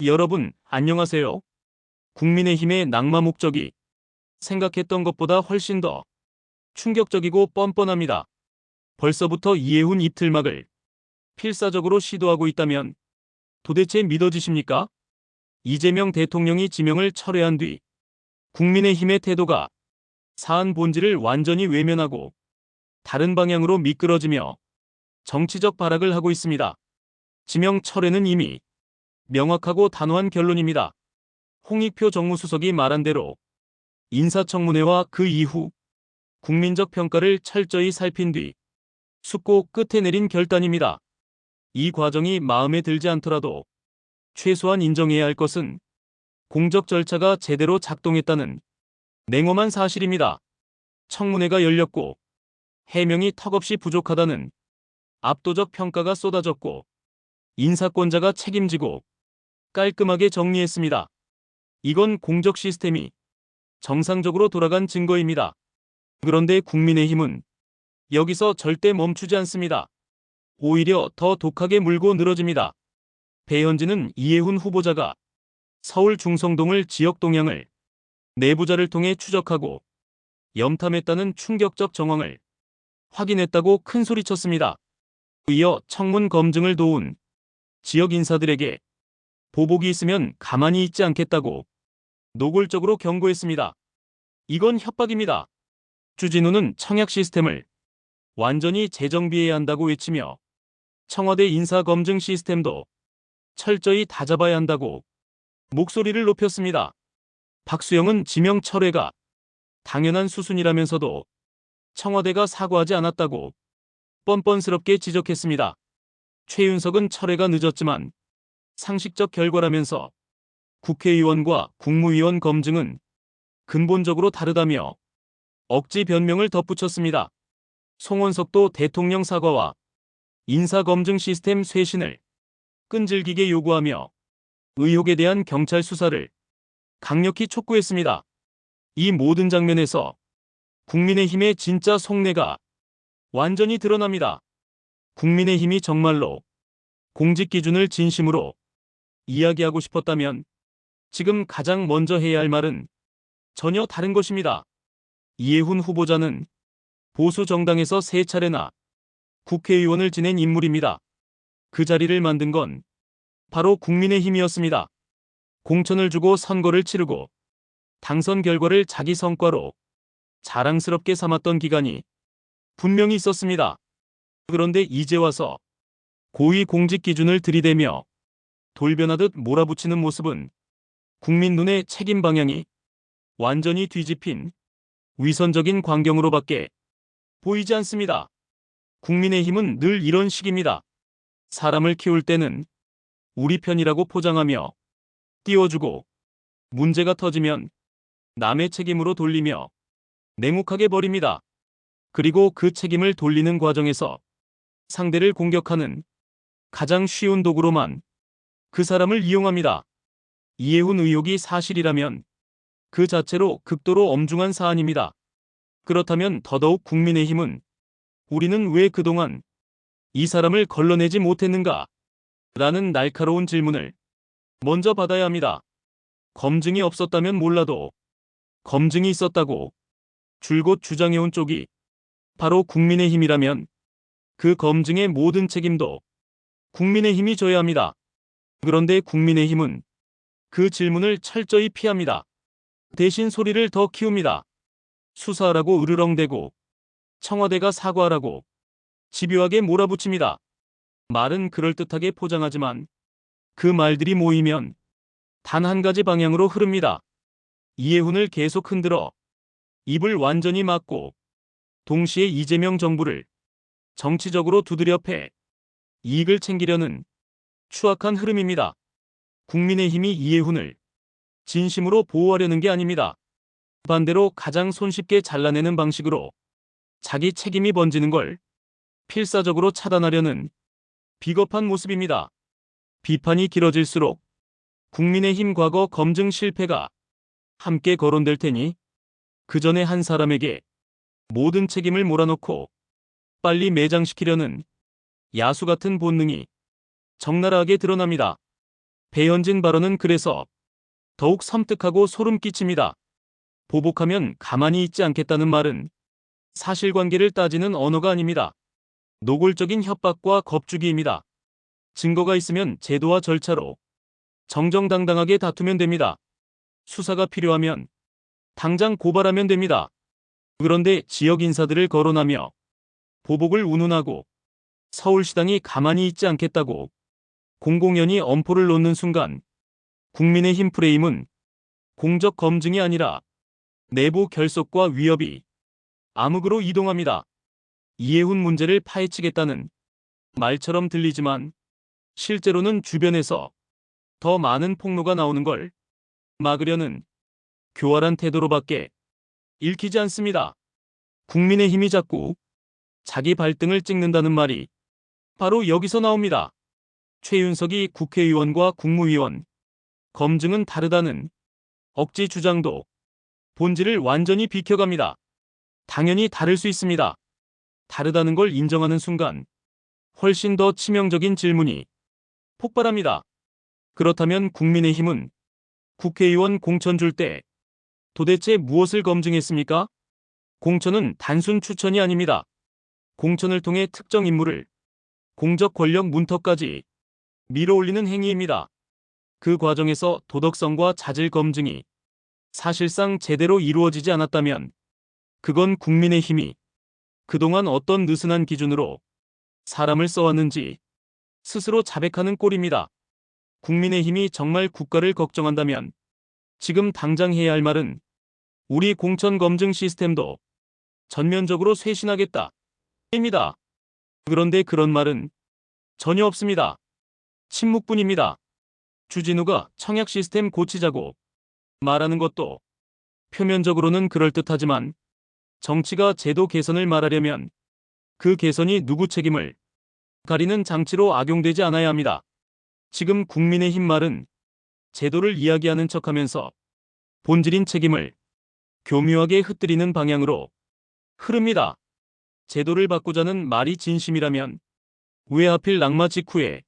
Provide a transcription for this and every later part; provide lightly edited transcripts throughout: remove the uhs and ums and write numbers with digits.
여러분, 안녕하세요. 국민의힘의 낙마 목적이 생각했던 것보다 훨씬 더 충격적이고 뻔뻔합니다. 벌써부터 이해훈 입틀막을 필사적으로 시도하고 있다면 도대체 믿어지십니까? 이재명 대통령이 지명을 철회한 뒤 국민의힘의 태도가 사안 본질을 완전히 외면하고 다른 방향으로 미끄러지며 정치적 발악을 하고 있습니다. 지명 철회는 이미 명확하고 단호한 결론입니다. 홍익표 정무수석이 말한 대로 인사청문회와 그 이후 국민적 평가를 철저히 살핀 뒤 숙고 끝에 내린 결단입니다. 이 과정이 마음에 들지 않더라도 최소한 인정해야 할 것은 공적 절차가 제대로 작동했다는 냉엄한 사실입니다. 청문회가 열렸고 해명이 턱없이 부족하다는 압도적 평가가 쏟아졌고 인사권자가 책임지고 깔끔하게 정리했습니다. 이건 공적 시스템이 정상적으로 돌아간 증거입니다. 그런데 국민의힘은 여기서 절대 멈추지 않습니다. 오히려 더 독하게 물고 늘어집니다. 배현진은 이해훈 후보자가 서울 중성동을 지역 동향을 내부자를 통해 추적하고 염탐했다는 충격적 정황을 확인했다고 큰소리쳤습니다. 이어 청문 검증을 도운 지역 인사들에게 보복이 있으면 가만히 있지 않겠다고 노골적으로 경고했습니다. 이건 협박입니다. 주진우는 청약 시스템을 완전히 재정비해야 한다고 외치며 청와대 인사검증 시스템도 철저히 다잡아야 한다고 목소리를 높였습니다. 박수영은 지명 철회가 당연한 수순이라면서도 청와대가 사과하지 않았다고 뻔뻔스럽게 지적했습니다. 최윤석은 철회가 늦었지만 상식적 결과라면서 국회의원과 국무위원 검증은 근본적으로 다르다며 억지 변명을 덧붙였습니다. 송원석도 대통령 사과와 인사검증 시스템 쇄신을 끈질기게 요구하며 의혹에 대한 경찰 수사를 강력히 촉구했습니다. 이 모든 장면에서 국민의힘의 진짜 속내가 완전히 드러납니다. 국민의힘이 정말로 공직 기준을 진심으로 이야기하고 싶었다면 지금 가장 먼저 해야 할 말은 전혀 다른 것입니다. 이해훈 후보자는 보수 정당에서 3차례나 국회의원을 지낸 인물입니다. 그 자리를 만든 건 바로 국민의힘이었습니다. 공천을 주고 선거를 치르고 당선 결과를 자기 성과로 자랑스럽게 삼았던 기간이 분명히 있었습니다. 그런데 이제 와서 고위 공직 기준을 들이대며 돌변하듯 몰아붙이는 모습은 국민 눈에 책임 방향이 완전히 뒤집힌 위선적인 광경으로밖에 보이지 않습니다. 국민의힘은 늘 이런 식입니다. 사람을 키울 때는 우리 편이라고 포장하며 띄워주고 문제가 터지면 남의 책임으로 돌리며 냉혹하게 버립니다. 그리고 그 책임을 돌리는 과정에서 상대를 공격하는 가장 쉬운 도구로만 그 사람을 이용합니다. 이해훈 의혹이 사실이라면 그 자체로 극도로 엄중한 사안입니다. 그렇다면 더더욱 국민의힘은 우리는 왜 그동안 이 사람을 걸러내지 못했는가? 라는 날카로운 질문을 먼저 받아야 합니다. 검증이 없었다면 몰라도 검증이 있었다고 줄곧 주장해온 쪽이 바로 국민의힘이라면 그 검증의 모든 책임도 국민의힘이 져야 합니다. 그런데 국민의힘은 그 질문을 철저히 피합니다. 대신 소리를 더 키웁니다. 수사하라고 으르렁대고 청와대가 사과하라고 집요하게 몰아붙입니다. 말은 그럴듯하게 포장하지만 그 말들이 모이면 단 한 가지 방향으로 흐릅니다. 이해훈을 계속 흔들어 입을 완전히 막고 동시에 이재명 정부를 정치적으로 두드려 패 이익을 챙기려는 추악한 흐름입니다. 국민의힘이 이해훈을 진심으로 보호하려는 게 아닙니다. 반대로 가장 손쉽게 잘라내는 방식으로 자기 책임이 번지는 걸 필사적으로 차단하려는 비겁한 모습입니다. 비판이 길어질수록 국민의힘 과거 검증 실패가 함께 거론될 테니 그 전에 한 사람에게 모든 책임을 몰아넣고 빨리 매장시키려는 야수 같은 본능이 적나라하게 드러납니다. 배현진 발언은 그래서 더욱 섬뜩하고 소름 끼칩니다. 보복하면 가만히 있지 않겠다는 말은 사실관계를 따지는 언어가 아닙니다. 노골적인 협박과 겁주기입니다. 증거가 있으면 제도와 절차로 정정당당하게 다투면 됩니다. 수사가 필요하면 당장 고발하면 됩니다. 그런데 지역 인사들을 거론하며 보복을 운운하고 서울시당이 가만히 있지 않겠다고 공공연히 엄포를 놓는 순간 국민의힘 프레임은 공적 검증이 아니라 내부 결속과 위협이 암흑으로 이동합니다. 이해훈 문제를 파헤치겠다는 말처럼 들리지만 실제로는 주변에서 더 많은 폭로가 나오는 걸 막으려는 교활한 태도로밖에 읽히지 않습니다. 국민의힘이 자꾸 자기 발등을 찍는다는 말이 바로 여기서 나옵니다. 최윤석이 국회의원과 국무위원, 검증은 다르다는 억지 주장도 본질을 완전히 비켜갑니다. 당연히 다를 수 있습니다. 다르다는 걸 인정하는 순간 훨씬 더 치명적인 질문이 폭발합니다. 그렇다면 국민의힘은 국회의원 공천 줄 때 도대체 무엇을 검증했습니까? 공천은 단순 추천이 아닙니다. 공천을 통해 특정 인물을 공적 권력 문턱까지 밀어올리는 행위입니다. 그 과정에서 도덕성과 자질 검증이 사실상 제대로 이루어지지 않았다면 그건 국민의힘이 그동안 어떤 느슨한 기준으로 사람을 써왔는지 스스로 자백하는 꼴입니다. 국민의힘이 정말 국가를 걱정한다면 지금 당장 해야 할 말은 우리 공천 검증 시스템도 전면적으로 쇄신하겠다. 입니다. 그런데 그런 말은 전혀 없습니다. 침묵뿐입니다. 주진우가 청약 시스템 고치자고 말하는 것도 표면적으로는 그럴듯하지만 정치가 제도 개선을 말하려면 그 개선이 누구 책임을 가리는 장치로 악용되지 않아야 합니다. 지금 국민의힘 말은 제도를 이야기하는 척하면서 본질인 책임을 교묘하게 흩뜨리는 방향으로 흐릅니다. 제도를 바꾸자는 말이 진심이라면 왜 하필 낙마 직후에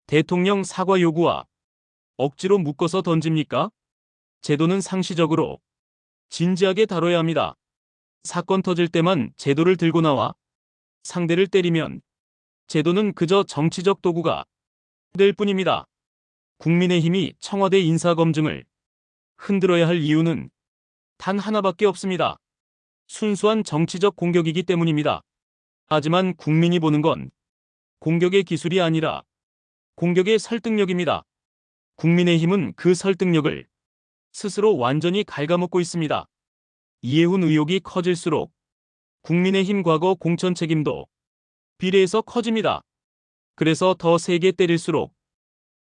대통령 사과 요구와 억지로 묶어서 던집니까? 제도는 상시적으로 진지하게 다뤄야 합니다. 사건 터질 때만 제도를 들고 나와 상대를 때리면 제도는 그저 정치적 도구가 될 뿐입니다. 국민의힘이 청와대 인사검증을 흔들어야 할 이유는 단 하나밖에 없습니다. 순수한 정치적 공격이기 때문입니다. 하지만 국민이 보는 건 공격의 기술이 아니라 공격의 설득력입니다. 국민의힘은 그 설득력을 스스로 완전히 갉아먹고 있습니다. 이해훈 의혹이 커질수록 국민의힘 과거 공천 책임도 비례해서 커집니다. 그래서 더 세게 때릴수록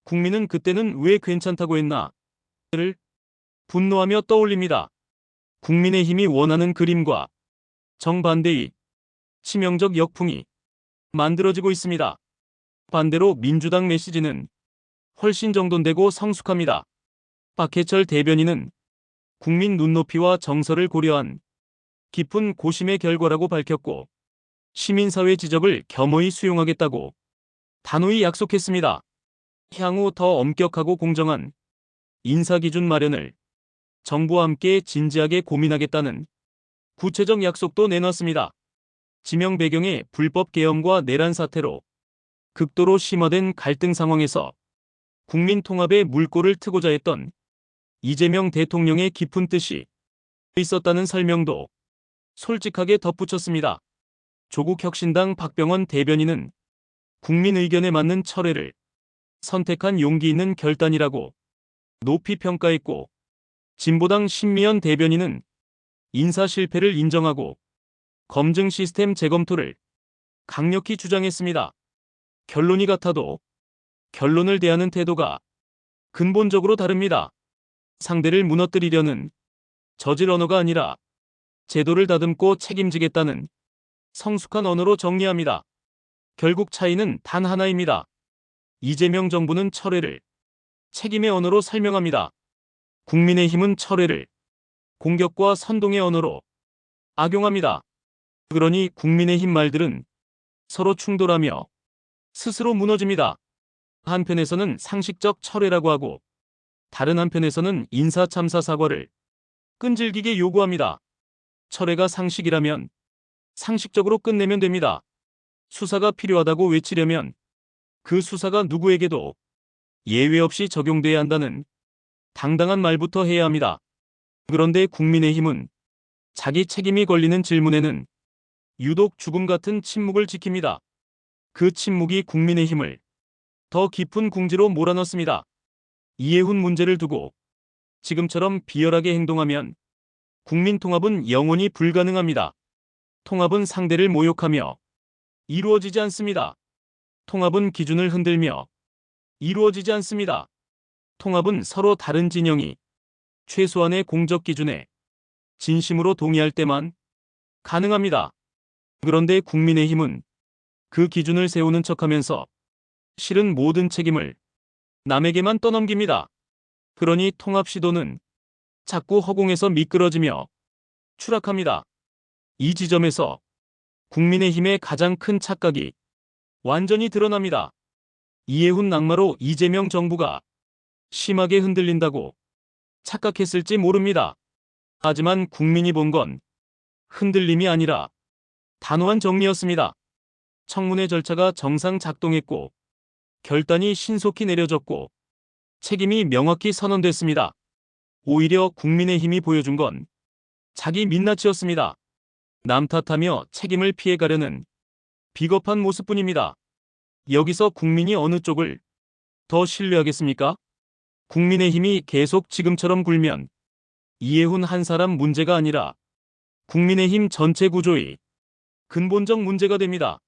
국민은 그때는 왜 괜찮다고 했나? 를 분노하며 떠올립니다. 국민의힘이 원하는 그림과 정반대의 치명적 역풍이 만들어지고 있습니다. 반대로 민주당 메시지는 훨씬 정돈되고 성숙합니다. 박해철 대변인은 국민 눈높이와 정서를 고려한 깊은 고심의 결과라고 밝혔고 시민사회 지적을 겸허히 수용하겠다고 단호히 약속했습니다. 향후 더 엄격하고 공정한 인사기준 마련을 정부와 함께 진지하게 고민하겠다는 구체적 약속도 내놨습니다. 지명 배경의 불법 계엄과 내란 사태로 극도로 심화된 갈등 상황에서 국민 통합의 물꼬를 트고자 했던 이재명 대통령의 깊은 뜻이 있었다는 설명도 솔직하게 덧붙였습니다. 조국혁신당 박병원 대변인은 국민 의견에 맞는 철회를 선택한 용기 있는 결단이라고 높이 평가했고 진보당 신미연 대변인은 인사 실패를 인정하고 검증 시스템 재검토를 강력히 주장했습니다. 결론이 같아도 결론을 대하는 태도가 근본적으로 다릅니다. 상대를 무너뜨리려는 저질 언어가 아니라 제도를 다듬고 책임지겠다는 성숙한 언어로 정리합니다. 결국 차이는 단 하나입니다. 이재명 정부는 철회를 책임의 언어로 설명합니다. 국민의힘은 철회를 공격과 선동의 언어로 악용합니다. 그러니 국민의힘 말들은 서로 충돌하며 스스로 무너집니다. 한편에서는 상식적 철회라고 하고 다른 한편에서는 인사참사 사과를 끈질기게 요구합니다. 철회가 상식이라면 상식적으로 끝내면 됩니다. 수사가 필요하다고 외치려면 그 수사가 누구에게도 예외 없이 적용돼야 한다는 당당한 말부터 해야 합니다. 그런데 국민의힘은 자기 책임이 걸리는 질문에는 유독 죽음 같은 침묵을 지킵니다. 그 침묵이 국민의힘을 더 깊은 궁지로 몰아넣습니다. 이해훈 문제를 두고 지금처럼 비열하게 행동하면 국민 통합은 영원히 불가능합니다. 통합은 상대를 모욕하며 이루어지지 않습니다. 통합은 기준을 흔들며 이루어지지 않습니다. 통합은 서로 다른 진영이 최소한의 공적 기준에 진심으로 동의할 때만 가능합니다. 그런데 국민의힘은 그 기준을 세우는 척하면서 실은 모든 책임을 남에게만 떠넘깁니다. 그러니 통합 시도는 자꾸 허공에서 미끄러지며 추락합니다. 이 지점에서 국민의힘의 가장 큰 착각이 완전히 드러납니다. 이해훈 낙마로 이재명 정부가 심하게 흔들린다고 착각했을지 모릅니다. 하지만 국민이 본 건 흔들림이 아니라 단호한 정리였습니다. 청문회 절차가 정상 작동했고 결단이 신속히 내려졌고 책임이 명확히 선언됐습니다. 오히려 국민의힘이 보여준 건 자기 민낯이었습니다. 남 탓하며 책임을 피해가려는 비겁한 모습뿐입니다. 여기서 국민이 어느 쪽을 더 신뢰하겠습니까? 국민의힘이 계속 지금처럼 굴면 이해훈 한 사람 문제가 아니라 국민의힘 전체 구조의 근본적 문제가 됩니다.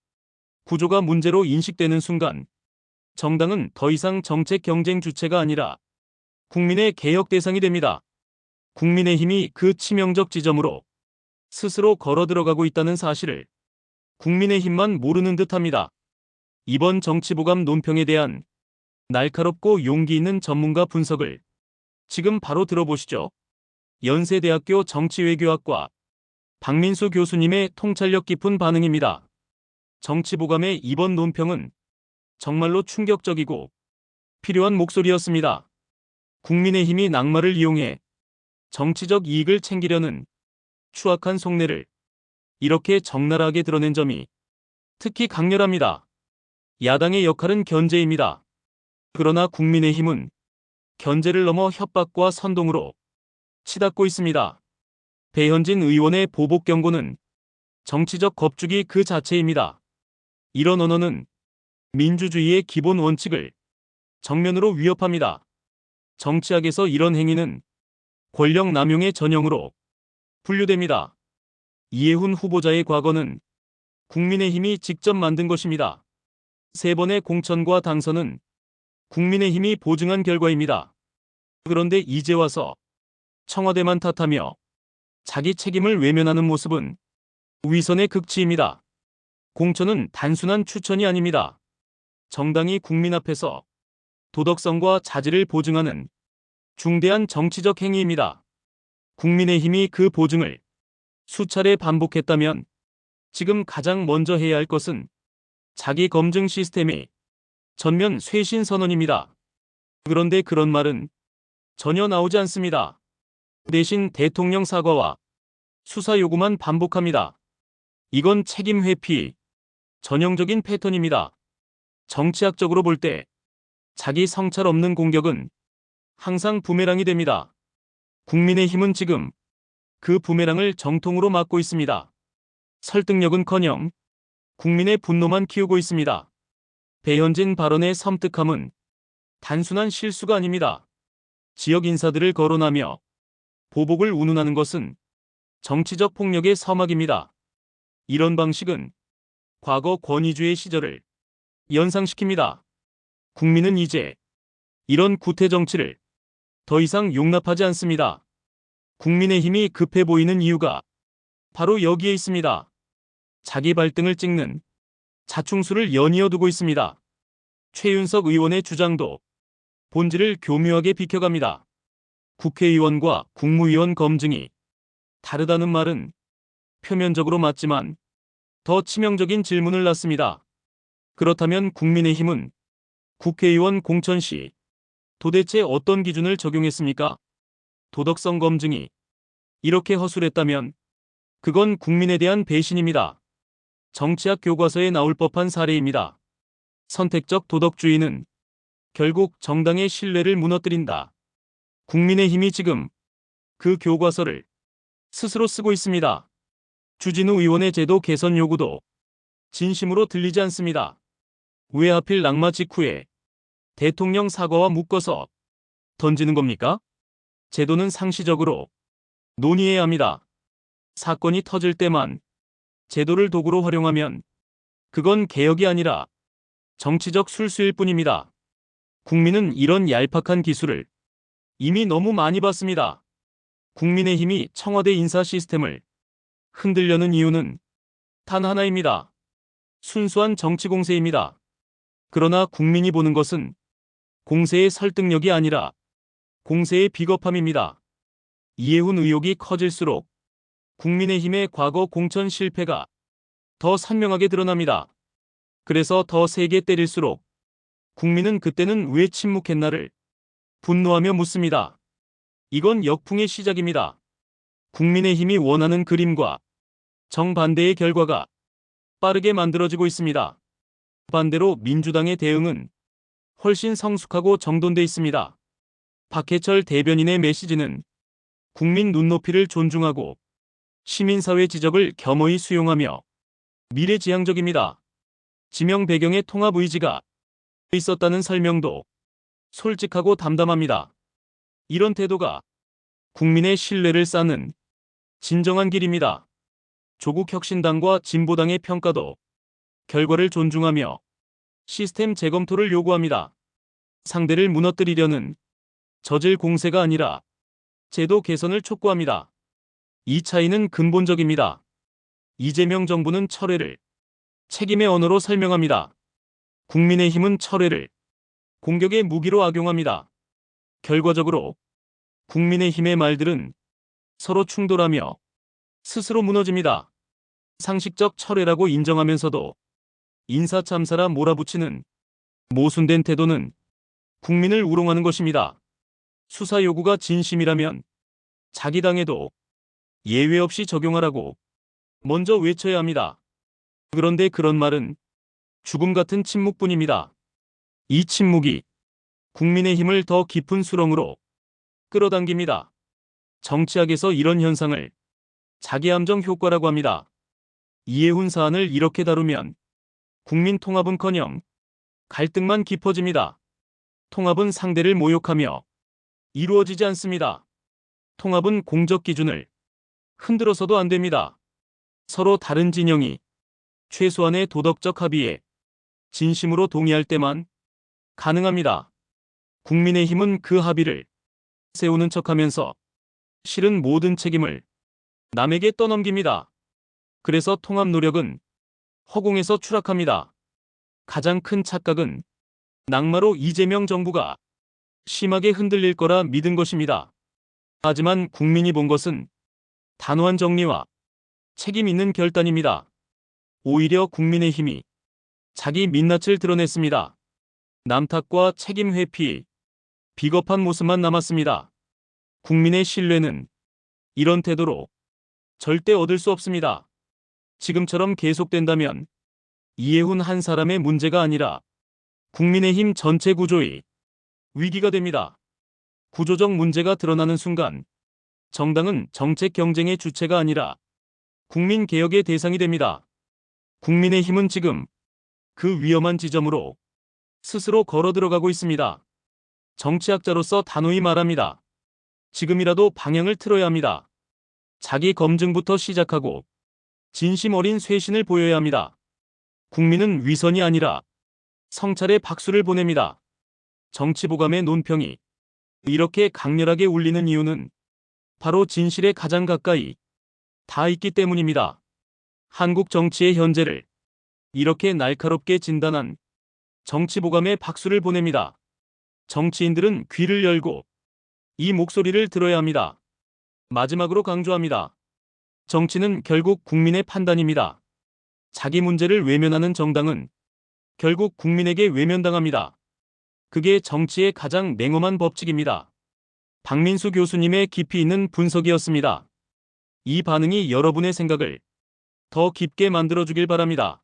구조가 문제로 인식되는 순간 정당은 더 이상 정책 경쟁 주체가 아니라 국민의 개혁 대상이 됩니다. 국민의힘이 그 치명적 지점으로 스스로 걸어 들어가고 있다는 사실을 국민의힘만 모르는 듯합니다. 이번 정치보감 논평에 대한 날카롭고 용기 있는 전문가 분석을 지금 바로 들어보시죠. 연세대학교 정치외교학과 박민수 교수님의 통찰력 깊은 반응입니다. 정치보감의 이번 논평은 정말로 충격적이고 필요한 목소리였습니다. 국민의힘이 낙마를 이용해 정치적 이익을 챙기려는 추악한 속내를 이렇게 적나라하게 드러낸 점이 특히 강렬합니다. 야당의 역할은 견제입니다. 그러나 국민의힘은 견제를 넘어 협박과 선동으로 치닫고 있습니다. 배현진 의원의 보복 경고는 정치적 겁주기 그 자체입니다. 이런 언어는 민주주의의 기본 원칙을 정면으로 위협합니다. 정치학에서 이런 행위는 권력 남용의 전형으로 분류됩니다. 이해훈 후보자의 과거는 국민의힘이 직접 만든 것입니다. 3번의 공천과 당선은 국민의힘이 보증한 결과입니다. 그런데 이제 와서 청와대만 탓하며 자기 책임을 외면하는 모습은 위선의 극치입니다. 공천은 단순한 추천이 아닙니다. 정당이 국민 앞에서 도덕성과 자질을 보증하는 중대한 정치적 행위입니다. 국민의힘이 그 보증을 수차례 반복했다면 지금 가장 먼저 해야 할 것은 자기 검증 시스템의 전면 쇄신 선언입니다. 그런데 그런 말은 전혀 나오지 않습니다. 대신 대통령 사과와 수사 요구만 반복합니다. 이건 책임 회피 전형적인 패턴입니다. 정치학적으로 볼 때 자기 성찰 없는 공격은 항상 부메랑이 됩니다. 국민의힘은 지금 그 부메랑을 정통으로 맞고 있습니다. 설득력은커녕 국민의 분노만 키우고 있습니다. 배현진 발언의 섬뜩함은 단순한 실수가 아닙니다. 지역 인사들을 거론하며 보복을 운운하는 것은 정치적 폭력의 서막입니다. 이런 방식은 과거 권위주의 시절을 연상시킵니다. 국민은 이제 이런 구태 정치를 더 이상 용납하지 않습니다. 국민의힘이 급해 보이는 이유가 바로 여기에 있습니다. 자기 발등을 찍는 자충수를 연이어 두고 있습니다. 최윤석 의원의 주장도 본질을 교묘하게 비켜갑니다. 국회의원과 국무위원 검증이 다르다는 말은 표면적으로 맞지만 더 치명적인 질문을 낳습니다. 그렇다면 국민의힘은 국회의원 공천 시 도대체 어떤 기준을 적용했습니까? 도덕성 검증이 이렇게 허술했다면 그건 국민에 대한 배신입니다. 정치학 교과서에 나올 법한 사례입니다. 선택적 도덕주의는 결국 정당의 신뢰를 무너뜨린다. 국민의힘이 지금 그 교과서를 스스로 쓰고 있습니다. 주진우 의원의 제도 개선 요구도 진심으로 들리지 않습니다. 왜 하필 낙마 직후에 대통령 사과와 묶어서 던지는 겁니까? 제도는 상시적으로 논의해야 합니다. 사건이 터질 때만 제도를 도구로 활용하면 그건 개혁이 아니라 정치적 술수일 뿐입니다. 국민은 이런 얄팍한 기술을 이미 너무 많이 봤습니다. 국민의힘이 청와대 인사 시스템을 흔들려는 이유는 단 하나입니다. 순수한 정치 공세입니다. 그러나 국민이 보는 것은 공세의 설득력이 아니라 공세의 비겁함입니다. 이해훈 의혹이 커질수록 국민의힘의 과거 공천 실패가 더 선명하게 드러납니다. 그래서 더 세게 때릴수록 국민은 그때는 왜 침묵했나를 분노하며 묻습니다. 이건 역풍의 시작입니다. 국민의힘이 원하는 그림과 정반대의 결과가 빠르게 만들어지고 있습니다. 반대로 민주당의 대응은 훨씬 성숙하고 정돈돼 있습니다. 박해철 대변인의 메시지는 국민 눈높이를 존중하고 시민사회 지적을 겸허히 수용하며 미래지향적입니다. 지명 배경의 통합 의지가 있었다는 설명도 솔직하고 담담합니다. 이런 태도가 국민의 신뢰를 쌓는 진정한 길입니다. 조국혁신당과 진보당의 평가도 결과를 존중하며 시스템 재검토를 요구합니다. 상대를 무너뜨리려는 저질 공세가 아니라 제도 개선을 촉구합니다. 이 차이는 근본적입니다. 이재명 정부는 철회를 책임의 언어로 설명합니다. 국민의힘은 철회를 공격의 무기로 악용합니다. 결과적으로 국민의힘의 말들은 서로 충돌하며 스스로 무너집니다. 상식적 철회라고 인정하면서도 인사참사라 몰아붙이는 모순된 태도는 국민을 우롱하는 것입니다. 수사 요구가 진심이라면 자기 당에도 예외 없이 적용하라고 먼저 외쳐야 합니다. 그런데 그런 말은 죽음 같은 침묵뿐입니다. 이 침묵이 국민의힘을 더 깊은 수렁으로 끌어당깁니다. 정치학에서 이런 현상을 자기함정 효과라고 합니다. 이해훈 사안을 이렇게 다루면 국민 통합은커녕 갈등만 깊어집니다. 통합은 상대를 모욕하며 이루어지지 않습니다. 통합은 공적 기준을 흔들어서도 안 됩니다. 서로 다른 진영이 최소한의 도덕적 합의에 진심으로 동의할 때만 가능합니다. 국민의힘은 그 합의를 세우는 척하면서 실은 모든 책임을 남에게 떠넘깁니다. 그래서 통합 노력은 허공에서 추락합니다. 가장 큰 착각은 낙마로 이재명 정부가 심하게 흔들릴 거라 믿은 것입니다. 하지만 국민이 본 것은 단호한 정리와 책임 있는 결단입니다. 오히려 국민의힘이 자기 민낯을 드러냈습니다. 남탓과 책임 회피, 비겁한 모습만 남았습니다. 국민의 신뢰는 이런 태도로 절대 얻을 수 없습니다. 지금처럼 계속된다면 이해훈 한 사람의 문제가 아니라 국민의힘 전체 구조의 위기가 됩니다. 구조적 문제가 드러나는 순간 정당은 정책 경쟁의 주체가 아니라 국민 개혁의 대상이 됩니다. 국민의힘은 지금 그 위험한 지점으로 스스로 걸어 들어가고 있습니다. 정치학자로서 단호히 말합니다. 지금이라도 방향을 틀어야 합니다. 자기 검증부터 시작하고 진심 어린 쇄신을 보여야 합니다. 국민은 위선이 아니라 성찰의 박수를 보냅니다. 정치보감의 논평이 이렇게 강렬하게 울리는 이유는 바로 진실에 가장 가까이 다 있기 때문입니다. 한국 정치의 현재를 이렇게 날카롭게 진단한 정치보감의 박수를 보냅니다. 정치인들은 귀를 열고 이 목소리를 들어야 합니다. 마지막으로 강조합니다. 정치는 결국 국민의 판단입니다. 자기 문제를 외면하는 정당은 결국 국민에게 외면당합니다. 그게 정치의 가장 냉엄한 법칙입니다. 박민수 교수님의 깊이 있는 분석이었습니다. 이 반응이 여러분의 생각을 더 깊게 만들어주길 바랍니다.